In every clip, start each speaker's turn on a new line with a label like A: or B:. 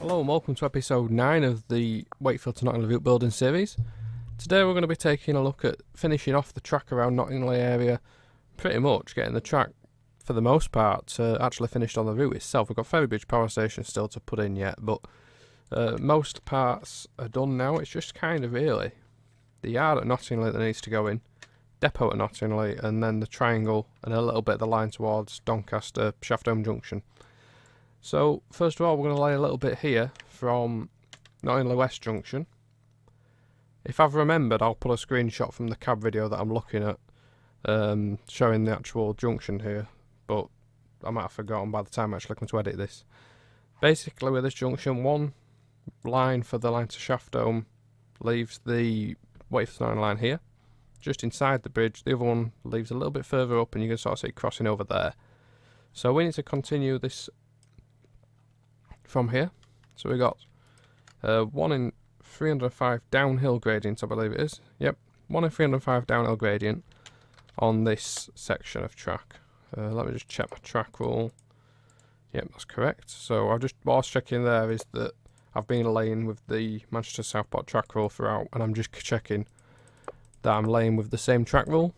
A: Hello and welcome to episode 9 of the Wakefield to Knottingley route building series. Today we're going to be taking a look at finishing off the track around Knottingley area, pretty much getting the track for the most part actually finished on the route itself. We've got Ferrybridge power station still to put in yet, but most parts are done now. It's just kind of really the yard at Knottingley that needs to go in, depot at Knottingley, and then the triangle and a little bit of the line towards Doncaster, Shaftoe junction. So first of all, we're going to lay a little bit here from Knottingley West Junction. If I've remembered, I'll put a screenshot from the cab video that I'm looking at, showing the actual junction here, but I might have forgotten by the time I actually come to edit this. Basically with this junction, one line for the line to Shaftoe leaves the Wakefield line here, just inside the bridge. The other one leaves a little bit further up and you can sort of see it crossing over there. So we need to continue this from here. So we got 1 in 305 downhill gradient, I believe it is. Yep, 1 in 305 downhill gradient on this section of track. Let me just check my track rule. Yep, that's correct. So I've just, what I was checking there is that I've been laying with the Manchester Southport track rule throughout, and I'm just checking that I'm laying with the same track rule,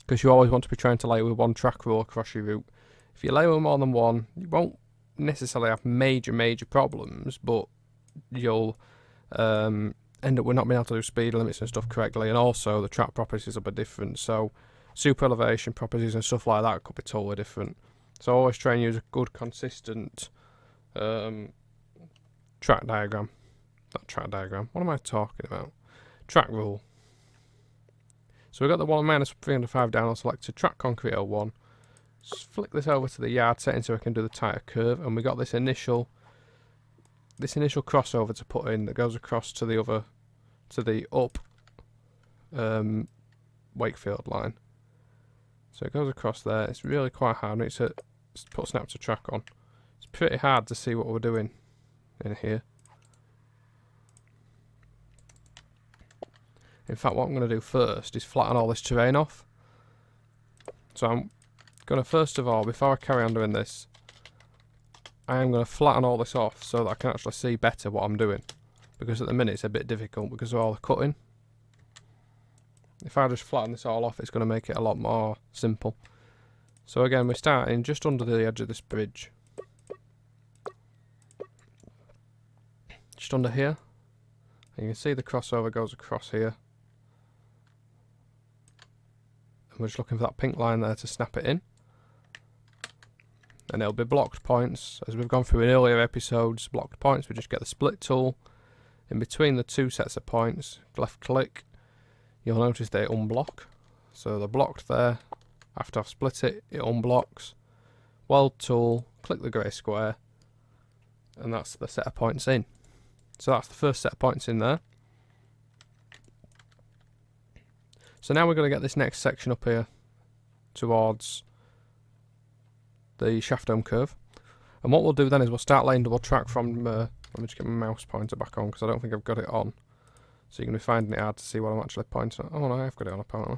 A: because you always want to be trying to lay with one track rule across your route. If you lay with more than one, you won't necessarily have major problems, but you'll end up with not being able to do speed limits and stuff correctly, and also the track properties will be different. So super elevation properties and stuff like that could be totally different. So always try and use a good consistent track diagram. Not track diagram, what am I talking about? Track rule. So we've got the 1 minus 305 down, I'll select to track concrete 01. Just flick this over to the yard setting so I can do the tighter curve, and we got this initial crossover to put in that goes across to the other, to the up Wakefield line. So it goes across there. It's really quite hard. We need to put snap to track on. It's pretty hard to see what we're doing in here. In fact, what I'm going to do first is flatten all this terrain off. So I'm going to, first of all, before I carry on doing this, I am going to flatten all this off so that I can actually see better what I'm doing, because at the minute it's a bit difficult because of all the cutting. If I just flatten this all off, it's going to make it a lot more simple. So again, we're starting just under the edge of this bridge, just under here, and you can see the crossover goes across here, and we're just looking for that pink line there to snap it in. And it'll be blocked points, as we've gone through in earlier episodes. Blocked points, we just get the split tool in between the two sets of points, left click, you'll notice they unblock. So they're blocked there. After I've split it, it unblocks. Weld tool, click the grey square, and that's the set of points in. So that's the first set of points in there. So now we're going to get this next section up here towards the Shaftoe curve, and what we'll do then is we'll start laying double track from let me just get my mouse pointer back on, because I don't think I've got it on, so you're going to be finding it hard to see what I'm actually pointing at. Oh no, I've got it on apparently.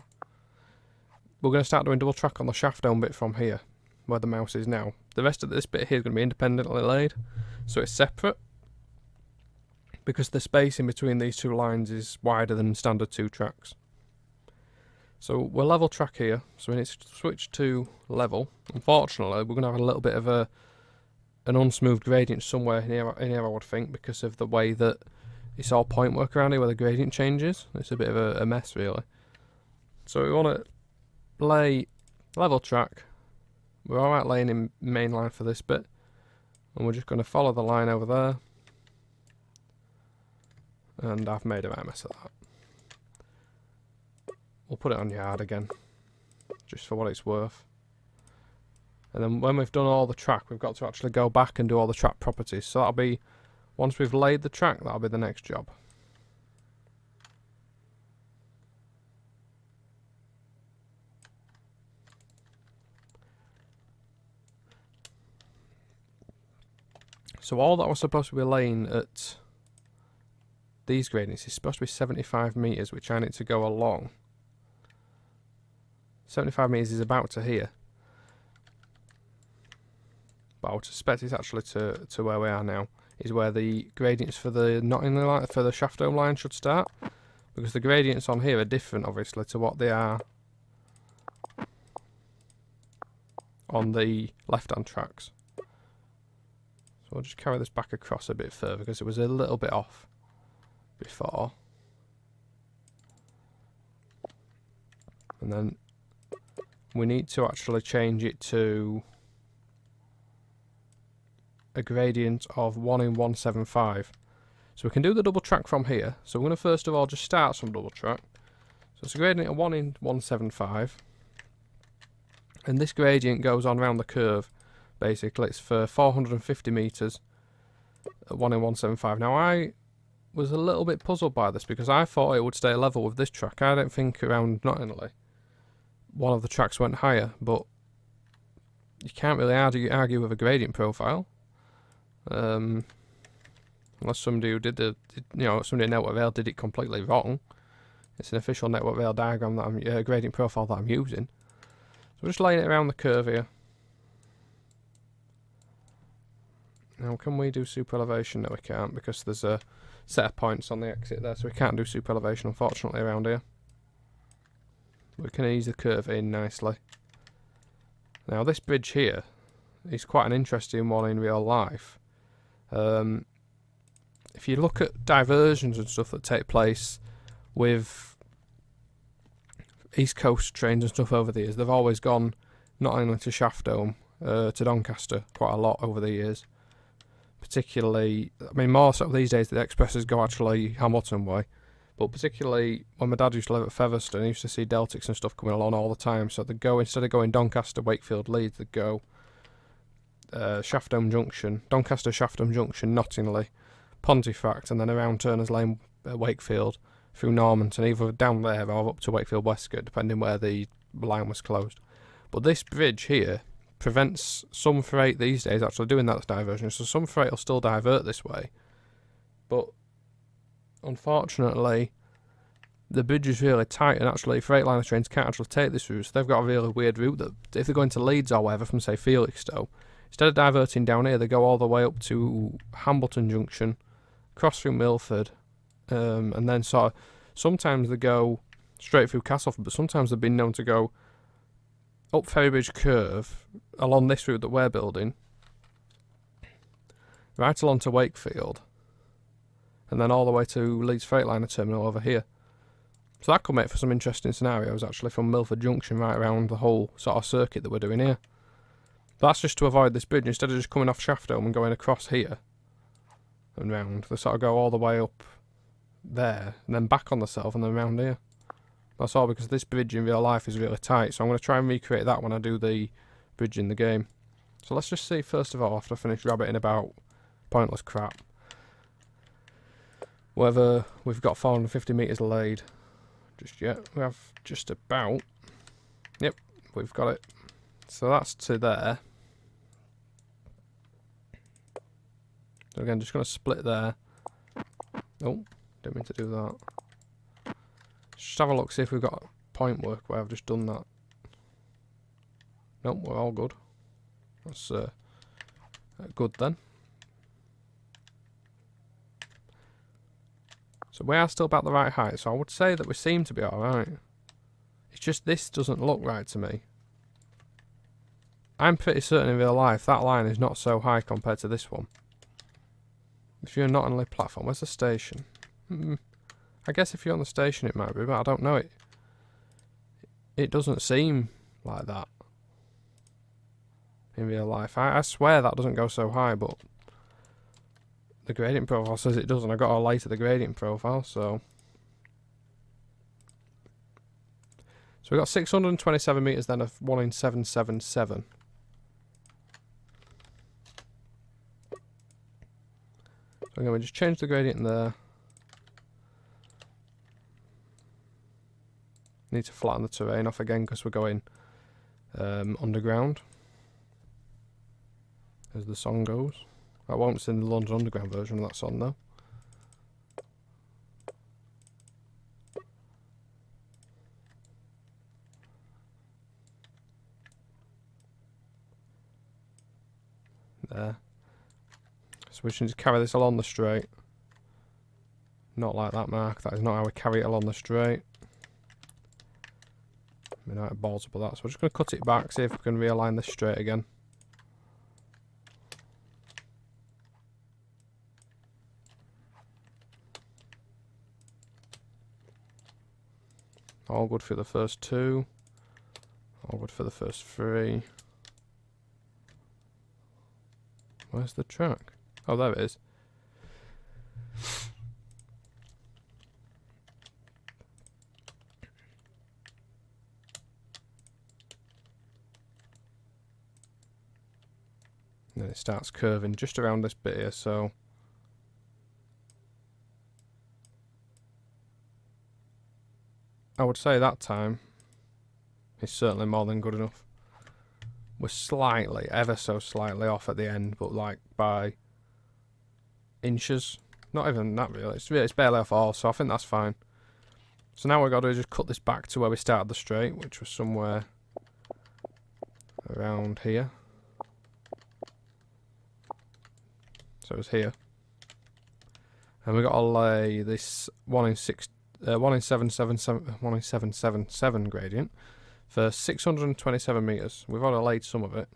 A: We're going to start doing double track on the Shaftoe bit from here, where the mouse is now. The rest of this bit here is going to be independently laid, so it's separate, because the space in between these two lines is wider than standard 2 tracks. So we're level track here, so we need to switch to level. Unfortunately, we're going to have a little bit of an unsmooth gradient somewhere in here, I would think, because of the way that it's all point work around here where the gradient changes. It's a bit of a mess, really. So we want to lay level track. We're alright laying in main line for this bit, and we're just going to follow the line over there. And I've made a right mess of that. We'll put it on yard again, just for what it's worth. And then when we've done all the track, we've got to actually go back and do all the track properties. So that'll be, once we've laid the track, that'll be the next job. So all that was supposed to be laying at these gradients is supposed to be 75 metres, which I need to go along. 75 metres is about to here. But I would suspect it's actually to where we are now. is where the gradients for the Knottingley line, for the Shaftoe line should start, because the gradients on here are different, obviously, to what they are on the left-hand tracks. So I'll just carry this back across a bit further because it was a little bit off before. And then we need to actually change it to a gradient of 1 in 175. So we can do the double track from here. So we're going to first of all just start some double track. So it's a gradient of 1 in 175. And this gradient goes on around the curve. Basically, it's for 450 metres at 1 in 175. Now, I was a little bit puzzled by this because I thought it would stay level with this track. I don't think around Knottingley one of the tracks went higher, but you can't really argue with a gradient profile. Unless somebody who did somebody in Network Rail did it completely wrong. It's an official Network Rail diagram that I'm gradient profile that I'm using. So we're just laying it around the curve here. Now, can we do super elevation? No, we can't, because there's a set of points on the exit there, so we can't do super elevation, unfortunately, around here. We can ease the curve in nicely. Now, this bridge here is quite an interesting one in real life. If you look at diversions and stuff that take place with East Coast trains and stuff over the years, they've always gone not only to Shaftoe, to Doncaster quite a lot over the years. Particularly, I mean, more so these days the expresses go actually Hamilton way, but particularly when my dad used to live at Featherstone, he used to see Deltics and stuff coming along all the time, so they'd go, instead of going Doncaster, Wakefield, Leeds, they'd go Shaftoe Junction, Doncaster, Shaftoe Junction, Knottingley, Pontefract, and then around Turner's Lane, Wakefield, through Normanton, either down there or up to Wakefield Westgate, depending where the line was closed. But this bridge here prevents some freight these days actually doing that diversion, so some freight will still divert this way, but unfortunately the bridge is really tight, and actually Freightliner trains can't actually take this route, so they've got a really weird route that if they're going to Leeds or whatever from say Felixstowe, instead of diverting down here they go all the way up to Hambleton Junction, cross through Milford, and then sort of sometimes they go straight through Castleford, but sometimes they've been known to go up Ferrybridge Curve along this route that we're building, right along to Wakefield, and then all the way to Leeds Freightliner Terminal over here. So that could make for some interesting scenarios actually, from Milford Junction right around the whole sort of circuit that we're doing here. But that's just to avoid this bridge. Instead of just coming off Shaftoe and going across here and round, they sort of go all the way up there and then back on themselves and then round here. That's all because this bridge in real life is really tight, so I'm going to try and recreate that when I do the bridge in the game. So let's just see first of all, after I finish rabbiting about pointless crap, whether we've got 450 metres laid just yet. We have just about. Yep, we've got it. So that's to there. So again, just going to split there. Oh, didn't mean to do that. Just have a look, see if we've got point work where I've just done that. Nope, we're all good. That's good then. So we are still about the right height, so I would say that we seem to be alright. It's just this doesn't look right to me. I'm pretty certain in real life that line is not so high compared to this one. If you're not on the platform, where's the station? I guess if you're on the station it might be, but I don't know it. It doesn't seem like that in real life. I swear that doesn't go so high, but the gradient profile says it does, and I got a light of the gradient profile, so we got 627 metres then of 1 in 777. So again, we just change the gradient there. Need to flatten the terrain off again because we're going underground, as the song goes. I won't sing the London Underground version of that song though. There. So we should just carry this along the straight. Not like that, Mark. That is not how we carry it along the straight. I mean, it balls up with that. So we're just going to cut it back, see if we can realign this straight again. All good for the first two. All good for the first three. Where's the track? Oh, there it is. And then it starts curving just around this bit here, so I would say that time is certainly more than good enough. We're slightly, ever so slightly off at the end, but like by inches. Not even that really. It's barely off all, so I think that's fine. So now what we've got to do is just cut this back to where we started the straight, which was somewhere around here. So it's here. And we've got to lay this 1 in 777 gradient for 627 metres. We've already laid some of it.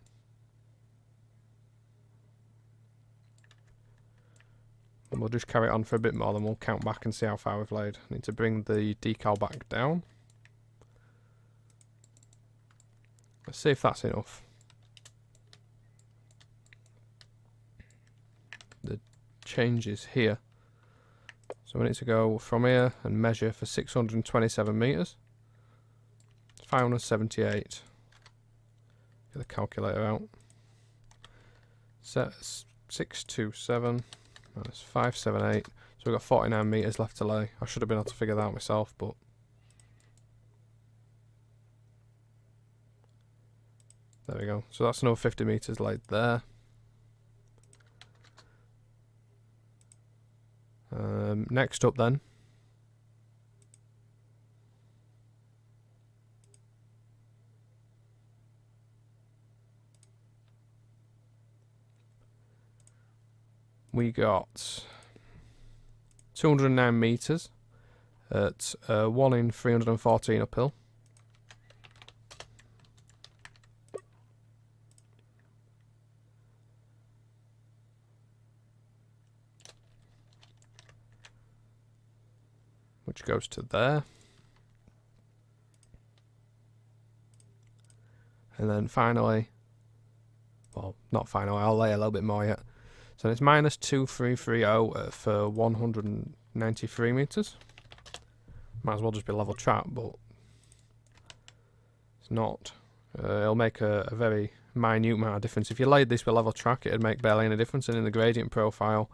A: And we'll just carry it on for a bit more, then we'll count back and see how far we've laid. I need to bring the decal back down. Let's see if that's enough. The change is here. So we need to go from here and measure for 627 metres. 578. Get the calculator out. Set 627 minus 578. So we've got 49 metres left to lay. I should have been able to figure that out myself, but there we go. So that's another 50 metres laid there. Next up then, we got 209 metres at 1 in 314 uphill. Which goes to there. And then finally, well, not finally, I'll lay a little bit more yet. So it's minus 2330 for 193 metres. Might as well just be level track, but it's not. It'll make a very minute amount of difference. If you laid this with level track, it'd make barely any difference. And in the gradient profile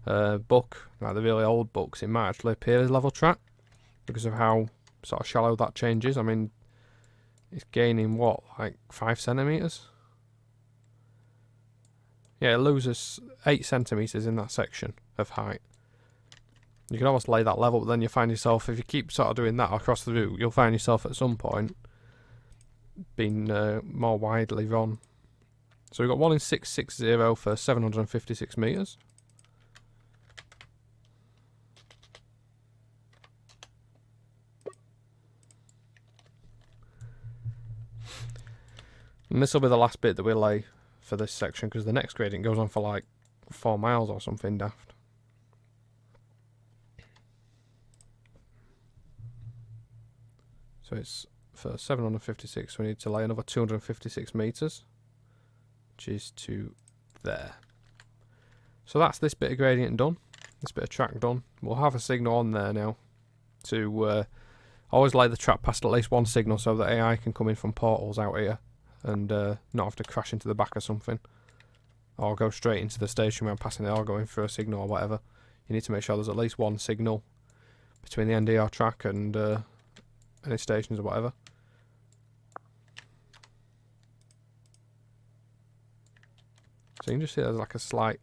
A: book, like the really old books, it might actually appear as level track because of how sort of shallow that changes. I mean, it's gaining what, like 5 centimetres? Yeah, it loses 8 centimetres in that section of height. You can almost lay that level, but then you find yourself, if you keep sort of doing that across the route, you'll find yourself at some point being more widely run. So we've got 1 in 660 for 756 metres. And this will be the last bit that we lay for this section, because the next gradient goes on for like 4 miles or something daft. So it's for 756, we need to lay another 256 metres, which is to there. So that's this bit of gradient done, this bit of track done. We'll have a signal on there now to always lay the track past at least one signal so that AI can come in from portals out here and not have to crash into the back of something or go straight into the station when passing it or going through a signal or whatever. You need to make sure there's at least one signal between the NDR track and any stations or whatever. So you can just see there's like a slight,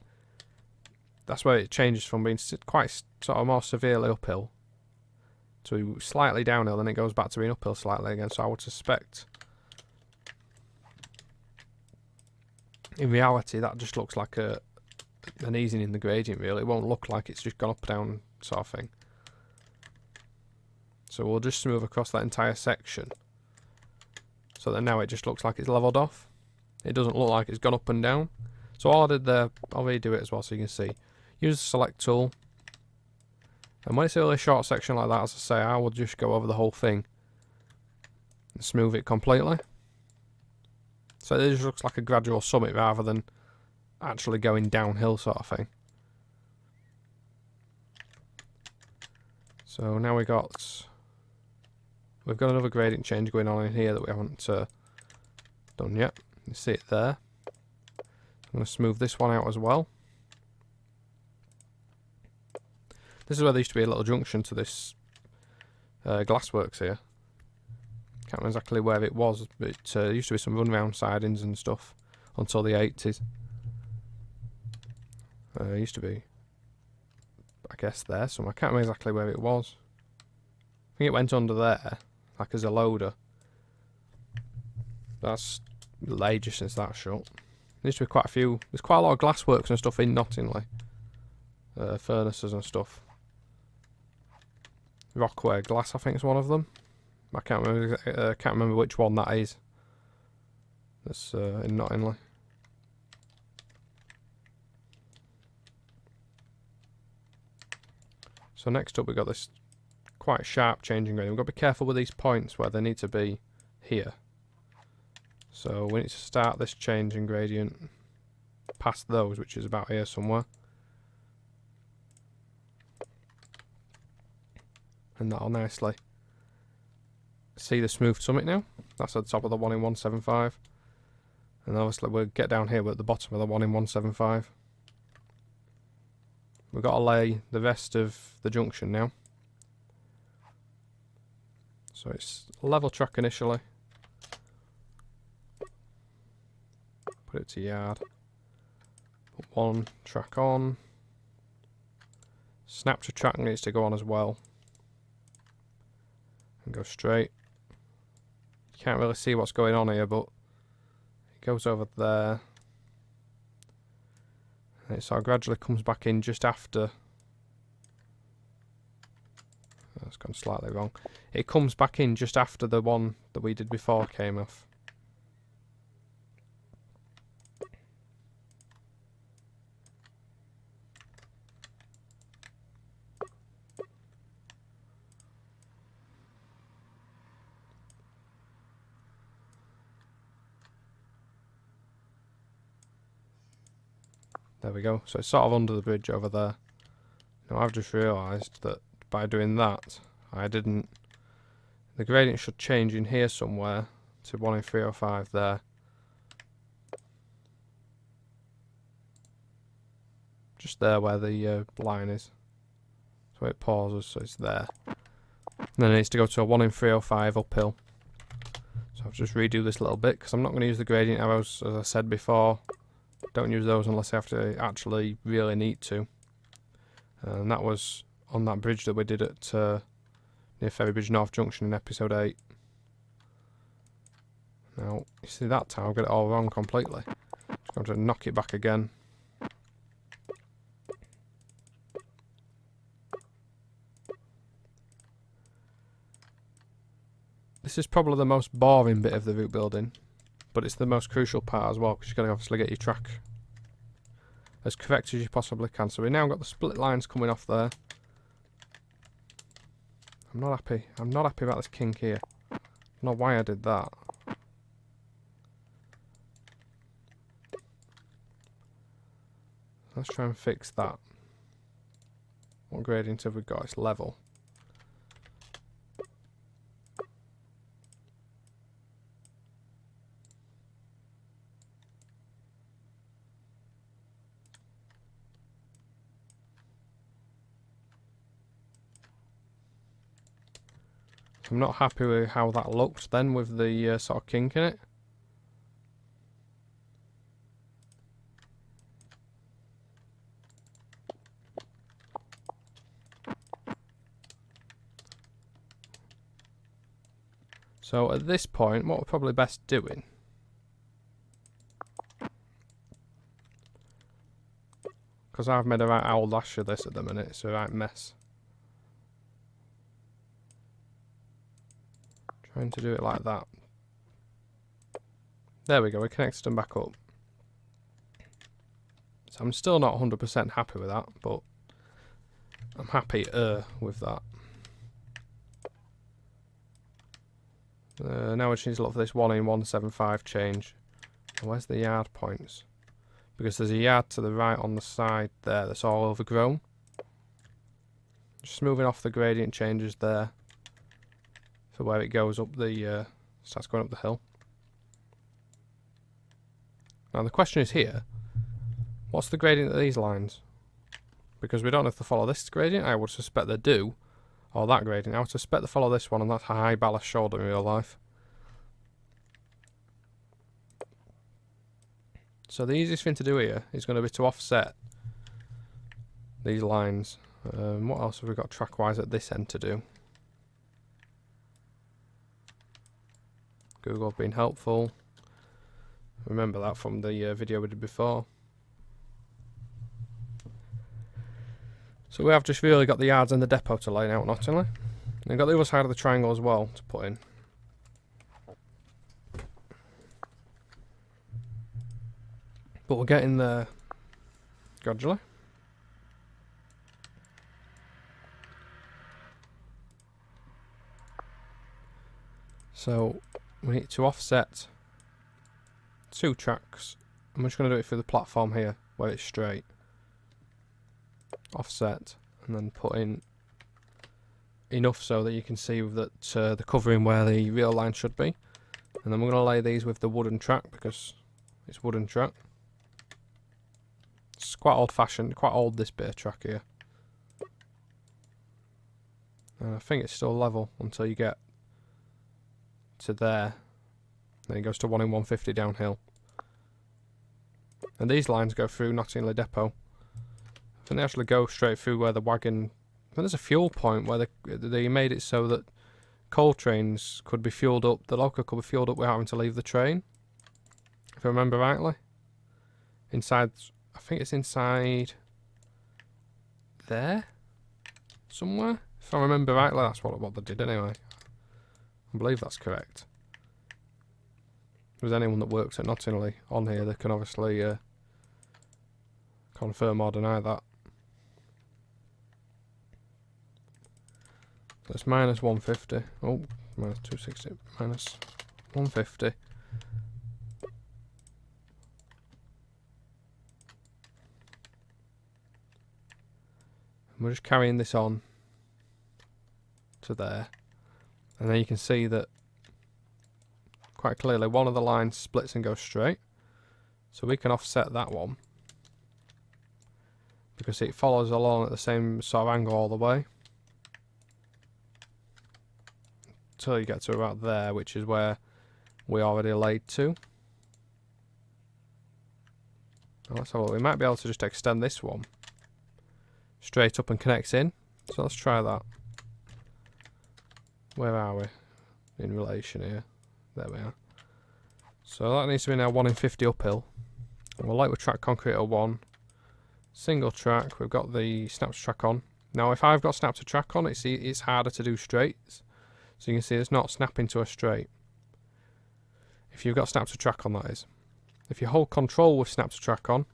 A: that's where it changes from being quite sort of more severely uphill to slightly downhill, then it goes back to being uphill slightly again. So I would suspect in reality that just looks like and easing in the gradient really. It won't look like it's just gone up and down sort of thing. So we'll just smooth across that entire section, so that now it just looks like it's levelled off. It doesn't look like it's gone up and down. So all I did there, I'll redo it as well so you can see. Use the select tool, and when it's a really short section like that, as I say, I will just go over the whole thing and smooth it completely. So it just looks like a gradual summit rather than actually going downhill sort of thing. So now we've got another gradient change going on in here that we haven't done yet. You see it there. I'm going to smooth this one out as well. This is where there used to be a little junction to this glassworks here. Can't remember exactly where it was, but it used to be some run round sidings and stuff until the 80s. It used to be, I guess, there somewhere. I can't remember exactly where it was. I think it went under there, like as a loader. That's ages since that shut. There used to be quite a few. There's quite a lot of glassworks and stuff in Knottingley. Furnaces and stuff. Rockware Glass, I think, is one of them. I can't remember which one that is. That's in Knottingley. So next up we've got this quite sharp changing gradient. We've got to be careful with these points where they need to be here. So we need to start this changing gradient past those, which is about here somewhere. And that'll nicely see the smooth summit now. That's at the top of the 1 in 175. And obviously we'll get down here, we're at the bottom of the 1 in 175. We've got to lay the rest of the junction now. So it's level track initially. Put it to yard. Put one track on. Snap to track needs to go on as well. And go straight. You can't really see what's going on here, but it goes over there. And it sort of gradually comes back in just after. That's gone slightly wrong. It comes back in just after the one that we did before came off. There we go. So it's sort of under the bridge over there. Now I've just realised that by doing that, the gradient should change in here somewhere to 1 in 305 there. Just there where the line is. So it pauses, so it's there. And then it needs to go to a 1 in 305 uphill. So I'll just redo this little bit, because I'm not going to use the gradient arrows, as I said before. Don't use those unless you have to actually really need to. And that was on that bridge that we did at near Ferrybridge North Junction in episode 8. Now, you see that time I've got it all wrong completely. Just going to knock it back again. This is probably the most boring bit of the route building, but it's the most crucial part as well, because you've got to obviously get your track as correct as you possibly can. So we now got the split lines coming off there. I'm not happy. I'm not happy about this kink here. I don't know why I did that. Let's try and fix that. What gradient have we got? It's level. I'm not happy with how that looked then with the sort of kink in it. So at this point, what we're probably best doing because I've made a right old ash of this at the minute. It's a right mess. Trying to do it like that. There we go, we connected them back up. So I'm still not 100% happy with that, but I'm happy with that. Now we just need to look for this 1 in 175 change. Where's the yard points? Because there's a yard to the right on the side there that's all overgrown. Just moving off the gradient changes there for where it goes up the starts going up the hill. Now the question is here, what's the gradient of these lines? Because we don't know if they follow this gradient. I would suspect they do, or that gradient. I would suspect they follow this one, and that's a high ballast shoulder in real life. So the easiest thing to do here is going to be to offset these lines. What else have we got track-wise at this end to do? Google have been helpful. Remember that from the video we did before. So we have just really got the yards and the depot to lay out, Knottingley. And we've got the other side of the triangle as well to put in. But we're getting there gradually. So we need to offset 2 tracks. I'm just going to do it through the platform here where it's straight. Offset and then put in enough so that you can see that the covering where the real line should be. And then we're going to lay these with the wooden track because it's wooden track. It's quite old fashioned, quite old this bit of track here. And I think it's still level until you get to there. Then it goes to 1 in 150 downhill. And these lines go through Knottingley Depot. I think they actually go straight through where the wagon... I think there's a fuel point where they made it so that coal trains could be fueled up, the local could be fueled up without having to leave the train. If I remember rightly. Inside... I think it's inside there somewhere. If I remember rightly, that's what they did anyway. I believe that's correct. If there's anyone that works at Knottingley on here, they can obviously confirm or deny that. So it's minus 150. Oh, minus 260. Minus 150. We're just carrying this on to there, and then you can see that quite clearly one of the lines splits and goes straight, so we can offset that one because it follows along at the same sort of angle all the way until you get to about there, which is where we already laid to. Now let's have a look. We might be able to just extend this one straight up and connect in. So let's try that. Where are we in relation here? There we are. So that needs to be now 1 in 50 uphill. And we'll light with track concrete at 1. Single track. We've got the snap to track on. Now if I've got snap to track on, it's harder to do straights. So you can see it's not snapping to a straight. If you've got snap to track on, that is. If you hold control with snap to track on,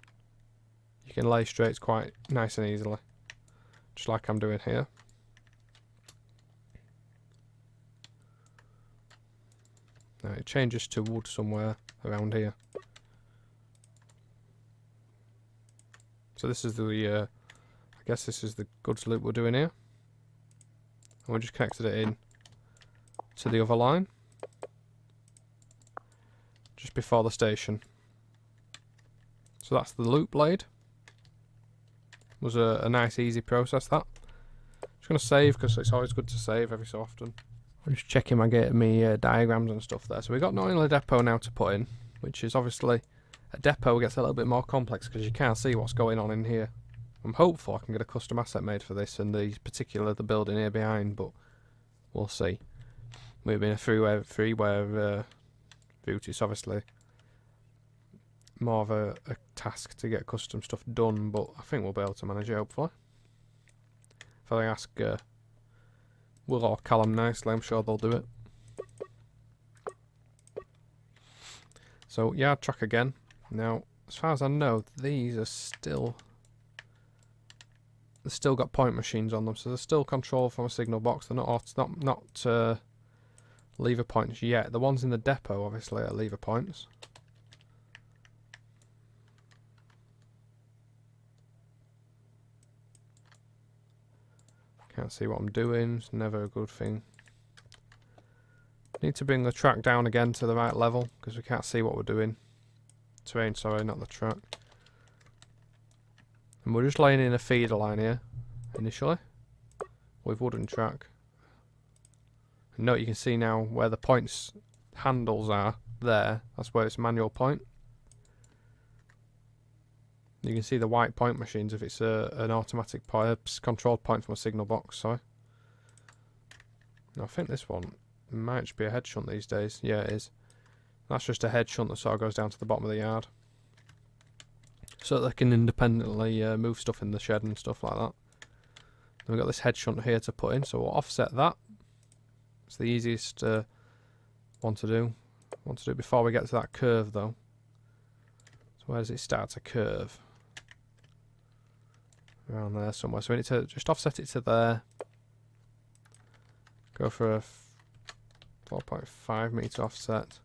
A: you can lay straights quite nice and easily. Just like I'm doing here. Now it changes to wood somewhere around here. So this is the, I guess this is the goods loop we're doing here. And we just connected it in to the other line. Just before the station. So that's the loop blade. Was a nice easy process that. Just going to save because it's always good to save every so often. I'm just checking my diagrams and stuff there. So we've got Knottingley Depot now to put in, which is obviously a depot gets a little bit more complex because you can't see what's going on in here. I'm hopeful I can get a custom asset made for this and the building here behind, but we'll see. We've been a freeware route. It's obviously more of a task to get custom stuff done, but I think we'll be able to manage it, hopefully. If I ask Will or Callum nicely, I'm sure they'll do it. So, yard track again. Now, as far as I know, these are still... They've still got point machines on them, so they're still controlled from a signal box. They're not lever points yet. The ones in the depot, obviously, are lever points. Can't see what I'm doing. It's never a good thing. Need to bring the track down again to the right level because we can't see what we're doing. Terrain, sorry, not the track. And we're just laying in a feeder line here initially with wooden track. And note, you can see now where the points handles are there. That's where it's manual point. You can see the white point machines if it's an automatic point, controlled point from a signal box. Sorry. Now I think this one might just be a head shunt these days. Yeah, it is. That's just a head shunt that sort of goes down to the bottom of the yard, so that they can independently move stuff in the shed and stuff like that. Then we've got this head shunt here to put in, so we'll offset that. It's the easiest one to do. Before we get to that curve though. So where does it start to curve? Around there somewhere. So we need to just offset it to there. Go for a 4.5 meter offset.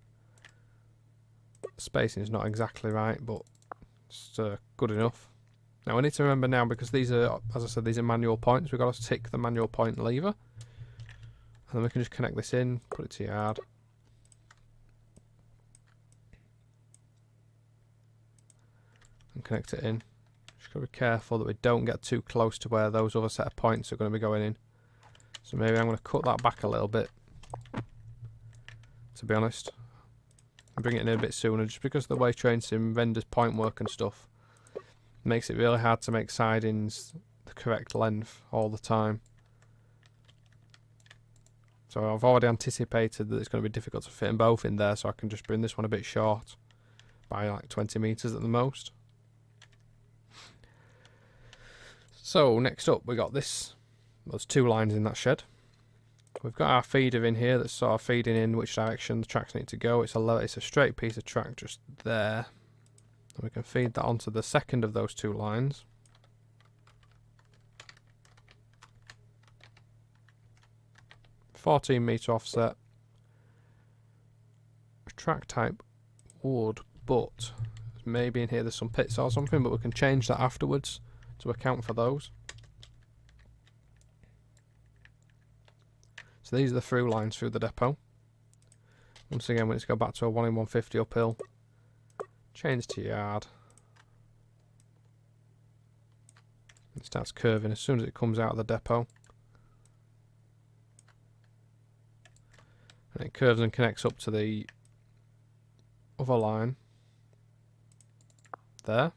A: Spacing is not exactly right, but it's good enough. Now we need to remember now, because these are, as I said, these are manual points. We've got to tick the manual point lever, and then we can just connect this in, put it to yard. And connect it in. Just got to be careful that we don't get too close to where those other set of points are going to be going in. So maybe I'm going to cut that back a little bit, to be honest, and bring it in a bit sooner, just because the way Train Sim renders point work and stuff makes it really hard to make sidings the correct length all the time. So I've already anticipated that it's going to be difficult to fit them both in there, so I can just bring this one a bit short by like 20 meters at the most. So next up we got this. There's two lines in that shed. We've got our feeder in here that's sort of feeding in which direction the tracks need to go. It's a straight piece of track just there. And we can feed that onto the second of those two lines. .14 meter offset. Track type wood, but maybe in here there's some pits or something, but we can change that afterwards to account for those. So these are the through lines through the depot. Once again, we need to go back to a 1 in 150 uphill. Change to yard. It starts curving as soon as it comes out of the depot. And it curves and connects up to the other line. There.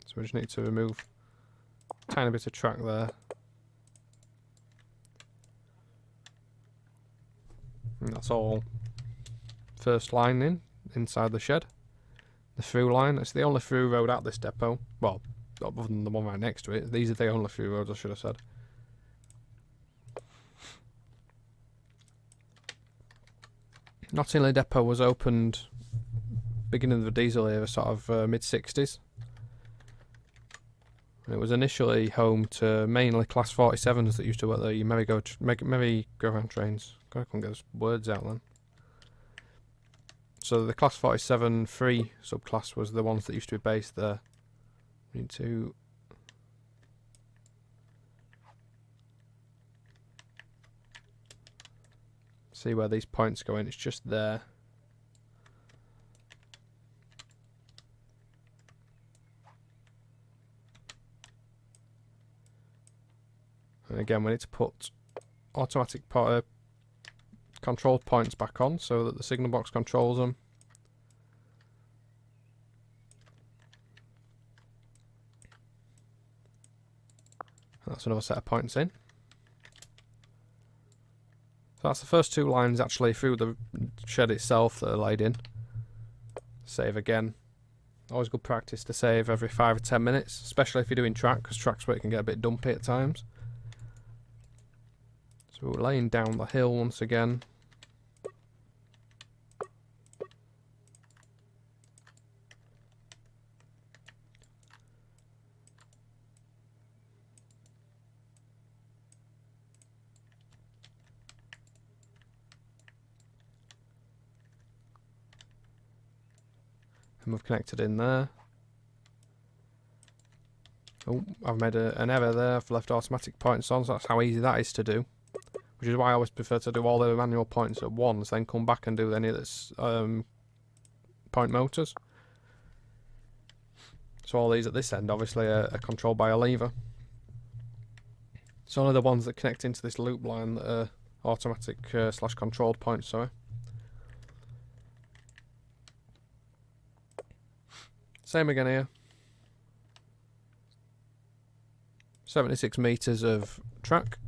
A: So we just need to remove a tiny bit of track there. And that's all first line inside the shed. The through line, it's the only through road at this depot. Well, other than the one right next to it. These are the only through roads, I should have said. Knottingley Depot was opened beginning of the diesel era, sort of mid-60s. And it was initially home to mainly Class 47s that used to work there, your merry-go-round trains. God, I couldn't get those words out then. So the Class 47 free subclass was the ones that used to be based there. We need to see where these points go in. It's just there. And again, we need to put automatic controlled points back on so that the signal box controls them. And that's another set of points in. So that's the first two lines actually through the shed itself that are laid in. Save again. Always good practice to save every 5 or 10 minutes, especially if you're doing track, because track's where it can get a bit dumpy at times. So we're laying down the hill once again. And we've connected in there. Oh, I've made an error there. I've left automatic points on, so that's how easy that is to do. Which is why I always prefer to do all the manual points at once, then come back and do any of this point motors. So all these at this end obviously are controlled by a lever. It's only the ones that connect into this loop line that are automatic slash controlled points, sorry. Same again here. 76 metres of track.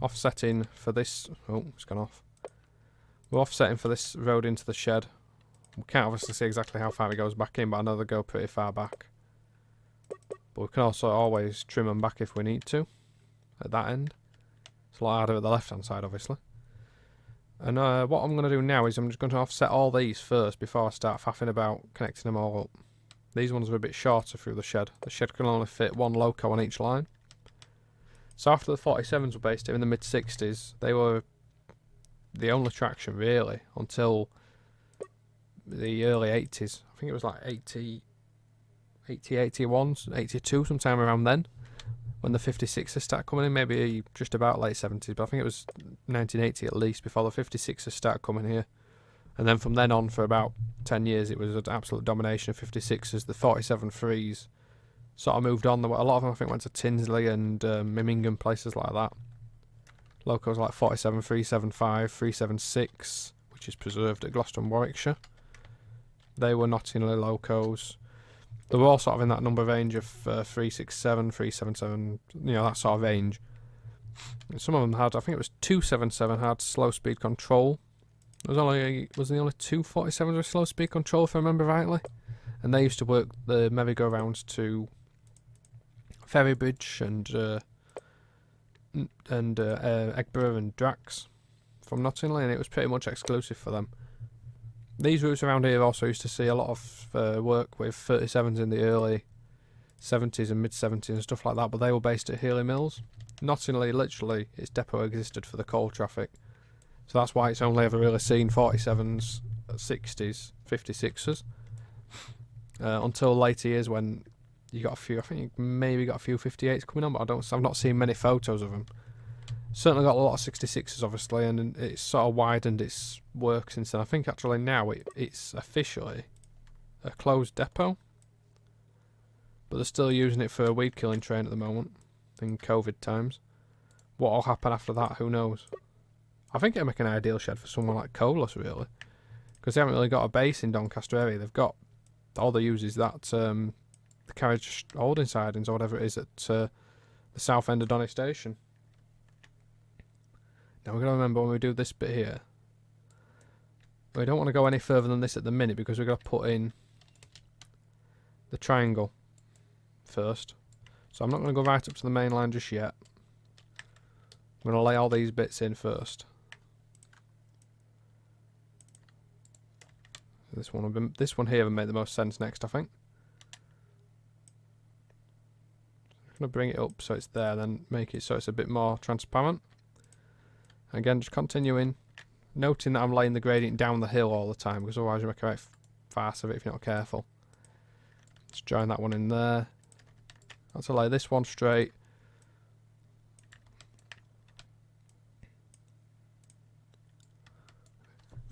A: Offsetting for this. Oh, it's gone off. We're offsetting for this road into the shed. We can't obviously see exactly how far it goes back in, but I know they go pretty far back. But we can also always trim them back if we need to. At that end. It's a lot harder at the left hand side, obviously. And what I'm going to do now is I'm just going to offset all these first before I start faffing about connecting them all up. These ones are a bit shorter through the shed. The shed can only fit one loco on each line. So after the 47s were based here in the mid-60s, they were the only traction really until the early 80s. I think it was like 80, 81, 82, sometime around then, when the 56s started coming in, maybe just about late 70s, but I think it was 1980 at least before the 56s started coming here. And then from then on for about 10 years it was an absolute domination of 56s. The 47 3s sort of moved on. A lot of them I think went to Tinsley and Mimmingham, places like that. Locos like 47 375, 376, which is preserved at Gloucester and Warwickshire. They were Knottingley locos. They were all sort of in that number range of 367, 377, you know, that sort of range. And some of them had, I think it was 277 had slow speed control. Was there only 2 47s with slow speed control, if I remember rightly? And they used to work the merry-go-rounds to Ferrybridge and Eggborough and Drax from Knottingley, and it was pretty much exclusive for them. These routes around here also used to see a lot of work with 37s in the early 70s and mid-70s and stuff like that, but they were based at Healy Mills. Knottingley, literally, its depot existed for the coal traffic. So that's why it's only ever really seen 47s, 60s, 56s. Until later years when you got a few, I think you maybe got a few 58s coming on, but I've not seen many photos of them. Certainly got a lot of 66s obviously, and it's sort of widened its work since then. I think actually now it's officially a closed depot, but they're still using it for a weed killing train at the moment in COVID times. What will happen after that, who knows? I think it'll make an ideal shed for someone like Colas, really, because they haven't really got a base in Doncaster area. They've got, all they use is that the carriage holding sidings or whatever it is at the south end of Donny Station. Now we've got to remember when we do this bit here, we don't want to go any further than this at the minute because we've got to put in the triangle first. So I'm not going to go right up to the main line just yet. I'm going to lay all these bits in first. This one here would make the most sense next, I think. I'm going to bring it up so it's there, then make it so it's a bit more transparent. Again, just continuing, noting that I'm laying the gradient down the hill all the time, because otherwise you make a right farce of it if you're not careful. Just join that one in there. I'll to lay this one straight.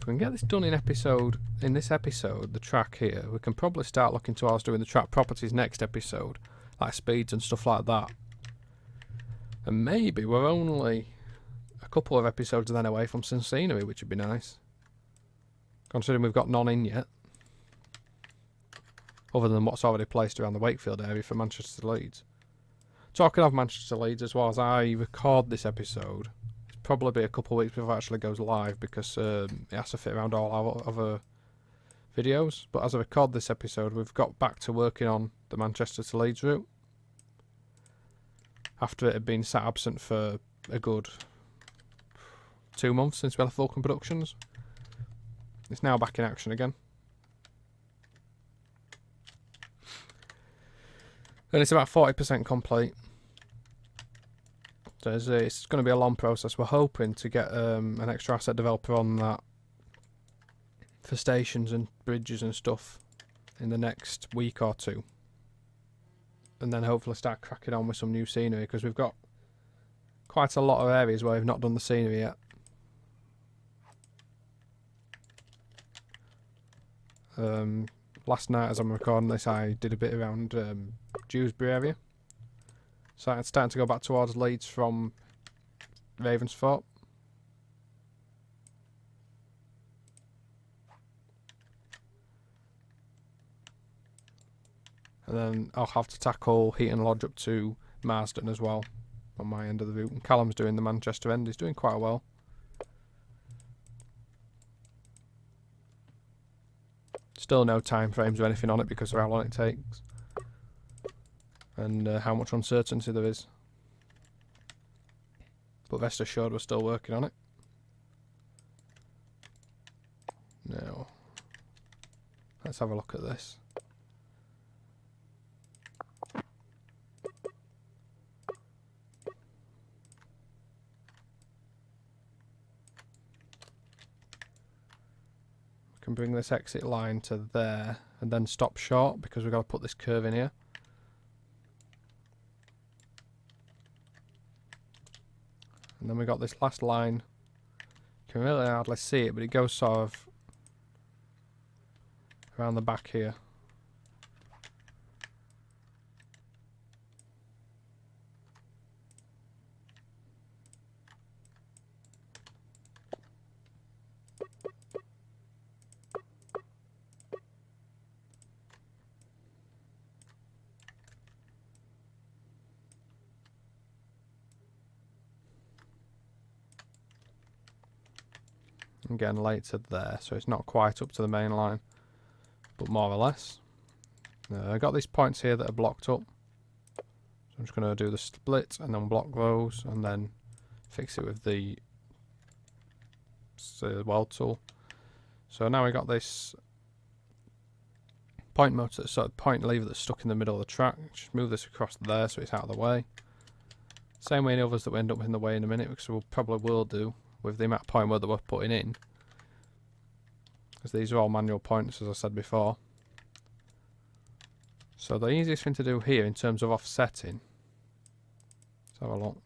A: If we can get this done in this episode, the track here, we can probably start looking towards doing the track properties next episode, like speeds and stuff like that. And maybe we're only a couple of episodes then away from some scenery, which would be nice, considering we've got none in yet, other than what's already placed around the Wakefield area for Manchester to Leeds. Talking of Manchester to Leeds, as well, as I record this episode, it's probably be a couple of weeks before it actually goes live, because it has to fit around all our other videos, but as I record this episode, we've got back to working on the Manchester to Leeds route after it had been sat absent for a good 2 months since we had Fulcrum Productions. It's now back in action again. And it's about 40% complete. So it's going to be a long process. We're hoping to get an extra asset developer on that for stations and bridges and stuff in the next week or two. And then hopefully start cracking on with some new scenery, because we've got quite a lot of areas where we've not done the scenery yet. Last night as I'm recording this, I did a bit around Dewsbury area. So it's starting to go back towards Leeds from Ravensthorpe. And then I'll have to tackle Heaton Lodge up to Marsden as well on my end of the route. And Callum's doing the Manchester end. He's doing quite well. Still no time frames or anything on it because of how long it takes. And how much uncertainty there is. But rest assured we're still working on it. Now, let's have a look at this. Can bring this exit line to there and then stop short because we've got to put this curve in here. And then we've got this last line. You can really hardly see it, but it goes sort of around the back here. And getting later there, so it's not quite up to the main line, but more or less. I've got these points here that are blocked up, so I'm just going to do the split and then block those and then fix it with the weld tool. So now we got this point motor, sort of point lever that's stuck in the middle of the track. Just move this across there so it's out of the way. Same way in the others that we end up in the way in a minute, because we probably will do with the amount of point weld that we're putting in, because these are all manual points as I said before. So the easiest thing to do here in terms of offsetting, let's have a look,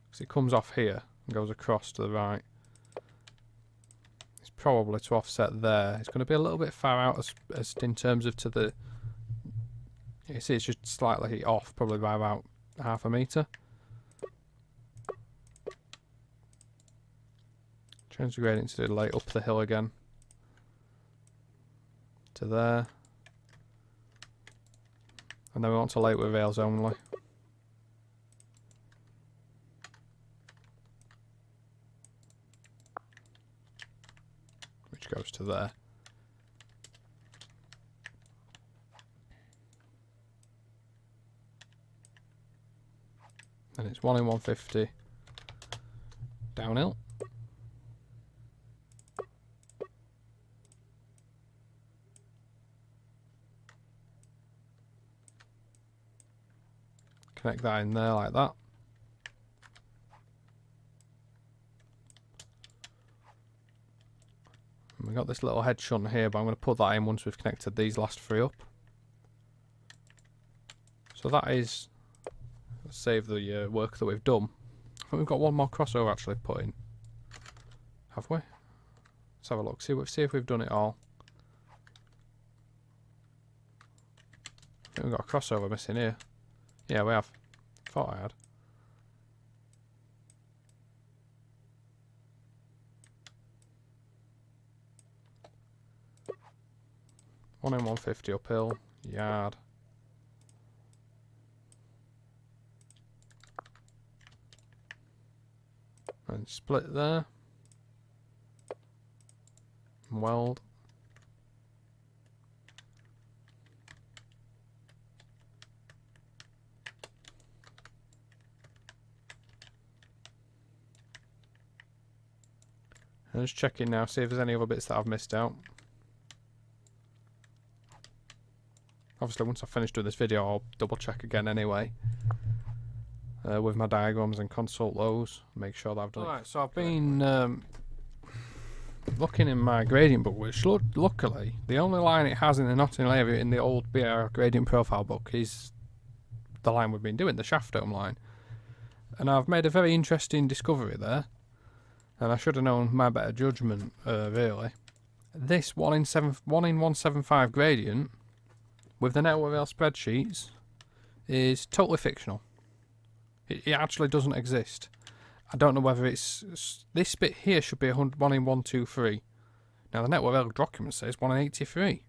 A: because it comes off here and goes across to the right, it's probably to offset there. It's going to be a little bit far out as in terms of to the, you see it's just slightly off, probably by about half a metre. Change the gradient to the light up the hill again to there, and then we want to lay it with rails only. Which goes to there. And it's 1 in 150 downhill. Connect that in there like that. And we've got this little head shunt here, but I'm going to put that in once we've connected these last three up. So that is, let's save the work that we've done. I think we've got one more crossover actually put in. Have we? Let's have a look, see if we've done it all. I think we've got a crossover missing here. Yeah, we have. Thought I had. One in 150 uphill, yard. And split there. and weld. I'm just checking now, see if there's any other bits that I've missed out. Obviously, once I finish doing this video, I'll double check again anyway. With my diagrams and consult those. Make sure that I've done it. Alright, so I've been looking in my gradient book, which luckily, the only line it has in the Knottingley area in the old BR gradient profile book is the line we've been doing, the Shaftoe line. And I've made a very interesting discovery there. And I should have known my better judgment, really. This 1 in 175 gradient, with the network rail spreadsheets, is totally fictional. It actually doesn't exist. I don't know whether it's... This bit here should be 1 in 123. Now the network rail document says 1 in 83.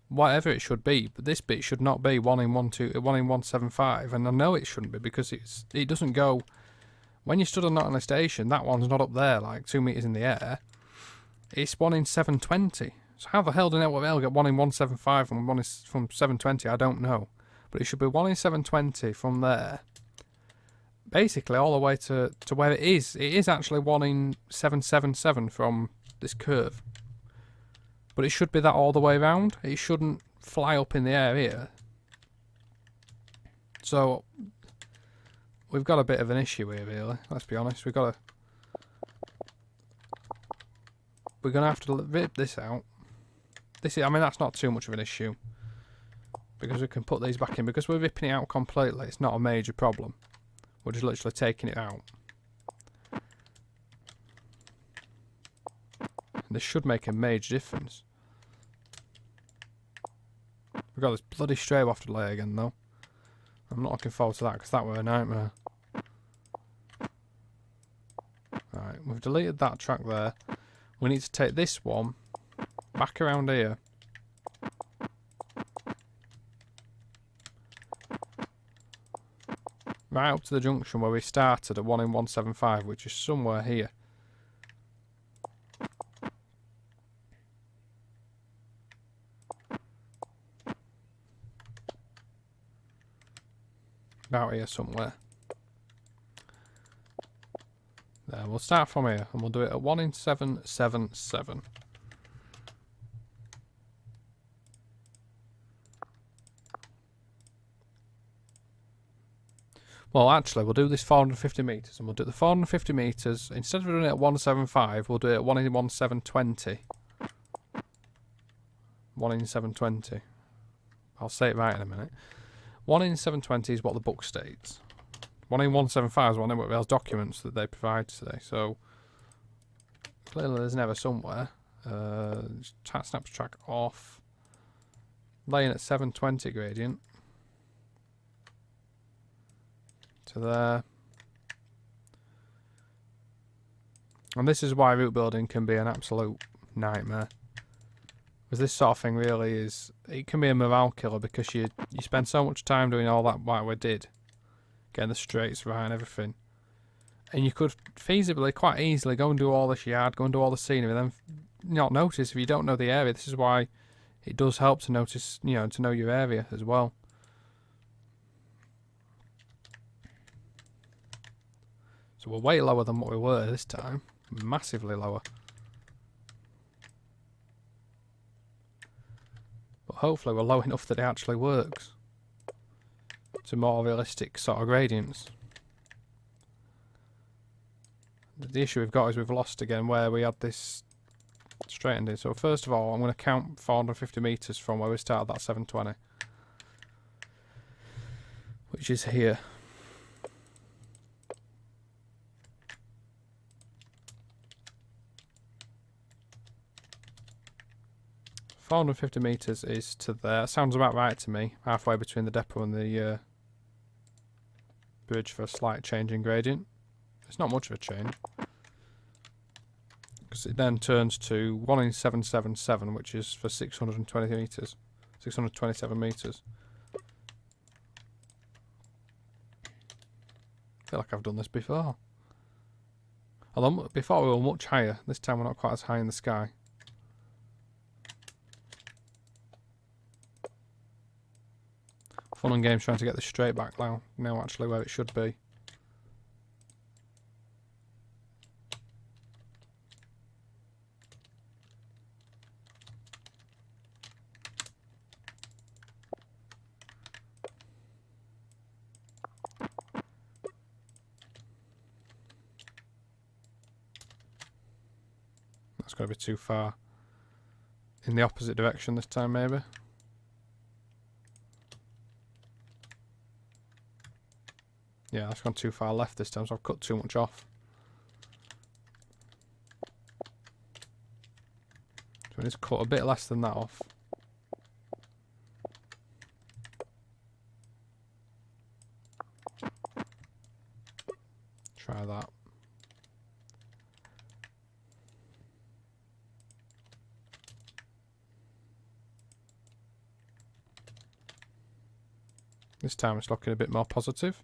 A: Whatever it should be, but this bit should not be 1 in 175, and I know it shouldn't be because it doesn't go... When you stood on Knottingley Station, that one's not up there, like 2 metres in the air. It's 1 in 720. So how the hell did network rail get 1 in 175 and 1 from 720? I don't know. But it should be 1 in 720 from there. Basically, all the way to where it is. It is actually 1 in 777 from this curve. But it should be that all the way around. It shouldn't fly up in the air here. So... We've got a bit of an issue here, really. Let's be honest. We're gonna have to rip this out. I mean, that's not too much of an issue because we can put these back in. Because we're ripping it out completely, it's not a major problem. We're just literally taking it out. And this should make a major difference. We've got this bloody stray off to lay again, though. I'm not looking forward to that because that were a nightmare. Right, we've deleted that track there. We need to take this one back around here. Right up to the junction where we started at 1 in 175, which is somewhere here. About here somewhere. There, we'll start from here and we'll do it at 1 in 777. Well, actually, we'll do this 450 metres and we'll do the 450 metres. Instead of doing it at 175, we'll do it at 1 in 1720. 1 in 720. I'll say it right in a minute. 1 in 720 is what the book states. 1 in 175 is what network rail's documents that they provide today. So clearly there's an error somewhere. Snaps track off. Laying at 720 gradient. To there. And this is why route building can be an absolute nightmare. Because this sort of thing really is, it can be a morale killer because you spend so much time doing all that what we did. Getting the straights right and everything. And you could feasibly, quite easily, go and do all this yard, go and do all the scenery, and then not notice if you don't know the area. This is why it does help to notice, you know, to know your area as well. So we're way lower than what we were this time. Massively lower. But hopefully we're low enough that it actually works. To more realistic sort of gradients. The issue we've got is we've lost again where we had this straightened in. So first of all, I'm going to count 450 metres from where we started that 720. Which is here. $450 metres is to there. Sounds about right to me. Halfway between the depot and the bridge for a slight change in gradient. It's not much of a change. Because it then turns to 1 in 777, which is for 620 metres. 627 metres. I feel like I've done this before. Although before we were much higher, this time we're not quite as high in the sky. Fun and games trying to get this straight back now actually where it should be. That's going to be too far. In the opposite direction this time, maybe. Yeah, that's gone too far left this time, so I've cut too much off. So I need to cut a bit less than that off. Try that. This time it's looking a bit more positive.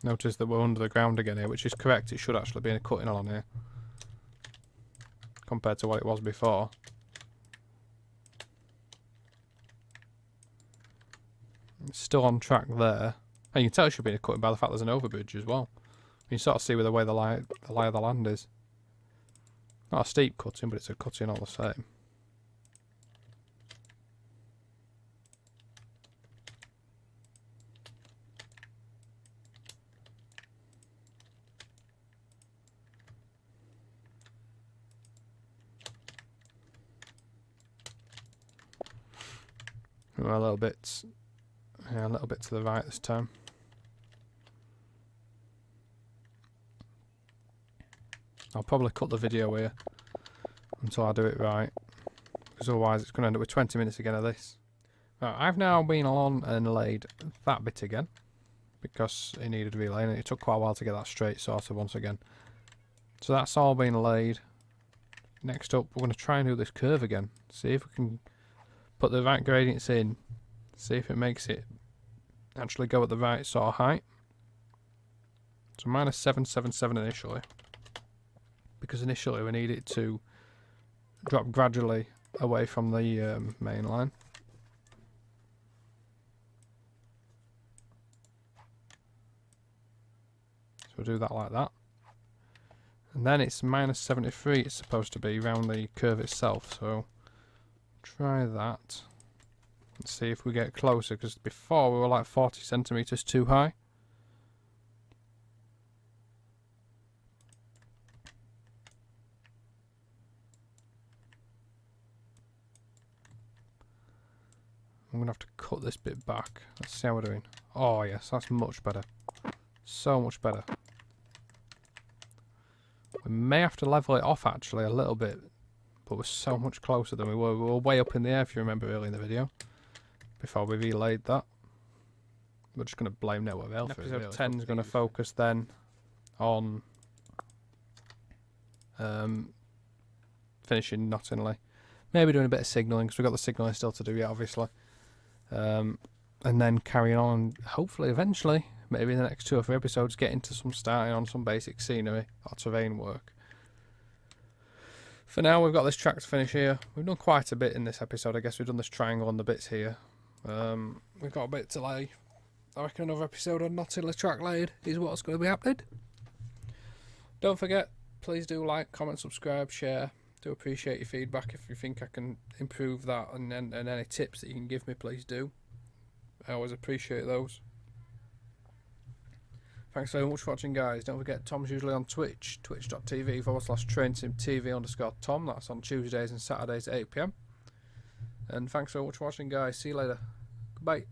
A: Notice that we're under the ground again here, which is correct. It should actually be a cutting along here compared to what it was before. It's still on track there. And you can tell it should be a cutting by the fact there's an overbridge as well. You can sort of see where the way the lie of the land is. Not a steep cutting, but it's a cutting all the same. We're a little bit to the right this time. I'll probably cut the video here until I do it right, because otherwise it's going to end up with 20 minutes again of this. Right, I've now been along and laid that bit again because it needed relaying, and it took quite a while to get that straight sorted once again. So that's all been laid. Next up, we're going to try and do this curve again. See if we can put the right gradients in. See if it makes it actually go at the right sort of height. So minus 777 initially, because initially we need it to drop gradually away from the main line. So we'll do that like that. And then it's minus 73 it's supposed to be around the curve itself, so try that and see if we get closer, because before we were like 40 centimeters too high. I'm going to have to cut this bit back. Let's see how we're doing. Oh yes, that's much better. So much better. We may have to level it off actually a little bit, but we're so much closer than we were. We were way up in the air, if you remember earlier in the video, before we relayed that. We're just going to blame Network Rail for it. Episode 10 is going to focus then on finishing Knottingley. Maybe doing a bit of signalling, because we've got the signalling still to do yet, obviously. And then carrying on, hopefully, eventually, maybe in the next 2 or 3 episodes, get into starting on some basic scenery or terrain work. For now, we've got this track to finish here. We've done quite a bit in this episode. I guess we've done this triangle on the bits here. We've got a bit to lay. I reckon another episode on Knottingley Tracklaying is what's going to be happening. Don't forget, please do like, comment, subscribe, share. Do appreciate your feedback. If you think I can improve that, and any tips that you can give me, please do. I always appreciate those. Thanks very much for watching, guys. Don't forget, Tom's usually on Twitch, twitch.tv/TrainSimTV_Tom. That's on Tuesdays and Saturdays at 8 PM. And thanks very much for watching, guys. See you later. Goodbye.